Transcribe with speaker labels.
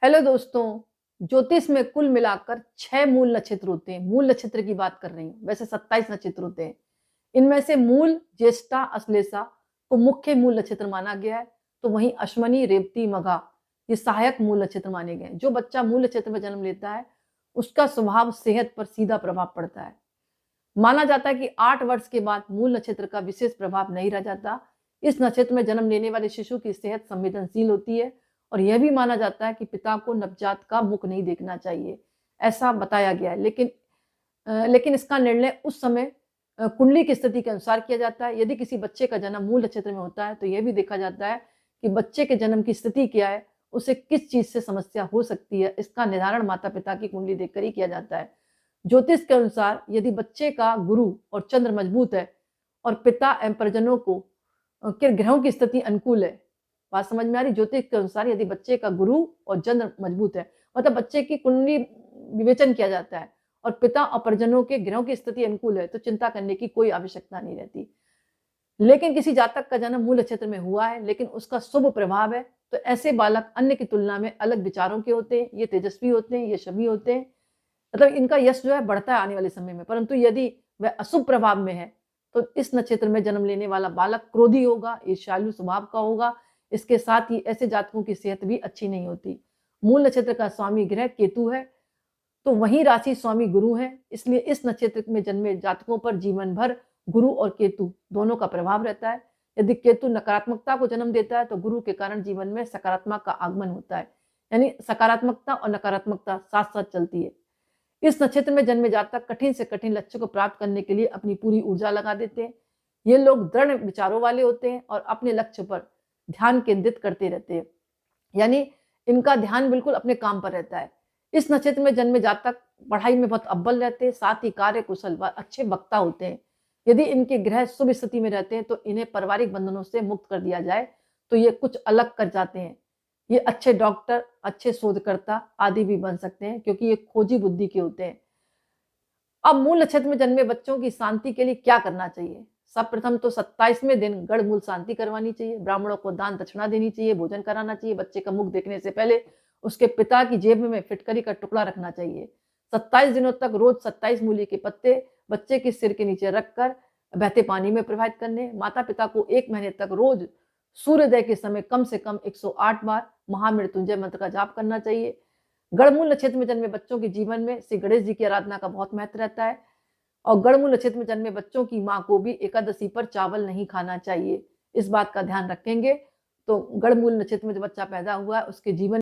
Speaker 1: Hello दोस्तों। ज्योतिष में कुल मिलाकर 6 मूल नक्षत्र होते हैं। मूल नक्षत्र की बात कर रही हूँ। वैसे 27 नक्षत्र होते हैं। इनमें से मूल, ज्येष्ठा, अश्लेषा को मुख्य मूल नक्षत्र माना गया है। तो वहीं अश्विनी, रेवती, मघा ये सहायक मूल नक्षत्र माने गए हैं। जो बच्चा मूल नक्षत्र में जन्म लेता है उसका स्वभाव सेहत पर सीधा प्रभाव पड़ता है। माना जाता है कि 8 वर्ष के बाद मूल नक्षत्र का विशेष प्रभाव नहीं रह जाता। इस नक्षत्र में जन्म लेने वाले शिशु की सेहत संवेदनशील होती है और यह भी माना जाता है कि पिता को नवजात का मुख नहीं देखना चाहिए, ऐसा बताया गया है। लेकिन इसका निर्णय उस समय कुंडली की स्थिति के अनुसार किया जाता है। यदि किसी बच्चे का जन्म मूल नक्षत्र में होता है तो यह भी देखा जाता है कि बच्चे के जन्म की स्थिति क्या है, उसे किस चीज से समस्या हो सकती है। इसका निर्धारण माता पिता की कुंडली देखकर ही किया जाता है। ज्योतिष के अनुसार यदि बच्चे का गुरु और चंद्र मजबूत है और पिता एवं परिजनों को के ग्रहों की स्थिति अनुकूल है, बात समझ में आ रही। ज्योतिष के अनुसार यदि बच्चे का गुरु और चंद्र मजबूत है, मतलब बच्चे की कुंडली विवेचन किया जाता है और पिता और परिजनों के ग्रहों की स्थिति अनुकूल है, तो चिंता करने की कोई आवश्यकता नहीं रहती। लेकिन किसी जातक का जन्म मूल नक्षत्र में हुआ है लेकिन उसका शुभ प्रभाव है, तो ऐसे बालक अन्य की तुलना में अलग विचारों के होते हैं। ये तेजस्वी होते हैं, ये शमी होते हैं, मतलब इनका यश जो है बढ़ता है आने वाले समय में। परंतु यदि वह अशुभ प्रभाव में है तो इस नक्षत्र में जन्म लेने वाला बालक क्रोधी होगा, ईर्ष्यालु स्वभाव का होगा। इसके साथ ही ऐसे जातकों की सेहत भी अच्छी नहीं होती। मूल नक्षत्र का स्वामी ग्रह केतु है, तो वही राशि स्वामी गुरु है। इसलिए इस नक्षत्र में जन्मे जातकों पर जीवन भर गुरु और केतु दोनों का प्रभाव रहता है। यदि केतु नकारात्मकता को जन्म देता है तो गुरु के कारण जीवन में सकारात्मक का आगमन होता है, यानी सकारात्मकता और नकारात्मकता साथ साथ चलती है। इस नक्षत्र में जन्मे जातक कठिन से कठिन लक्ष्य को प्राप्त करने के लिए अपनी पूरी ऊर्जा लगा देते हैं। ये लोग दृढ़ विचारों वाले होते हैं और अपने लक्ष्य पर ध्यान केंद्रित करते रहते हैं, यानी इनका ध्यान बिल्कुल अपने काम पर रहता है। इस नक्षत्र में जन्मे जातक पढ़ाई में बहुत अव्वल रहते हैं, साथ ही कार्य कुशल व अच्छे वक्ता होते हैं। यदि इनके ग्रह शुभ स्थिति में रहते हैं तो इन्हें पारिवारिक बंधनों से मुक्त कर दिया जाए तो ये कुछ अलग कर जाते हैं। ये अच्छे डॉक्टर, अच्छे शोधकर्ता आदि भी बन सकते हैं क्योंकि ये खोजी बुद्धि के होते हैं। अब मूल नक्षत्र में जन्मे बच्चों की शांति के लिए क्या करना चाहिए? सर्वप्रथम तो 27वें दिन गढ़ मूल शांति करवानी चाहिए। ब्राह्मणों को दान दक्षिणा देनी चाहिए, भोजन कराना चाहिए। बच्चे का मुख देखने से पहले उसके पिता की जेब में फिटकरी का टुकड़ा रखना चाहिए। 27 दिनों तक रोज 27 मूली के पत्ते बच्चे के सिर के नीचे रखकर बहते पानी में प्रवाहित करने। माता पिता को 1 महीने तक रोज सूर्योदय के समय कम से कम 108 बार महामृत्युंजय मंत्र का जाप करना चाहिए। गढ़मूल नक्षत्र में जन्मे बच्चों के जीवन में श्री गणेश जी की आराधना का बहुत महत्व रहता है और गढ़मूल नक्षत्र में जन्मे बच्चों की मां को भी एकादशी पर चावल नहीं खाना चाहिए। इस बात का ध्यान रखेंगे तो गढ़मूल नक्षत्र में जो बच्चा पैदा हुआ है उसके जीवन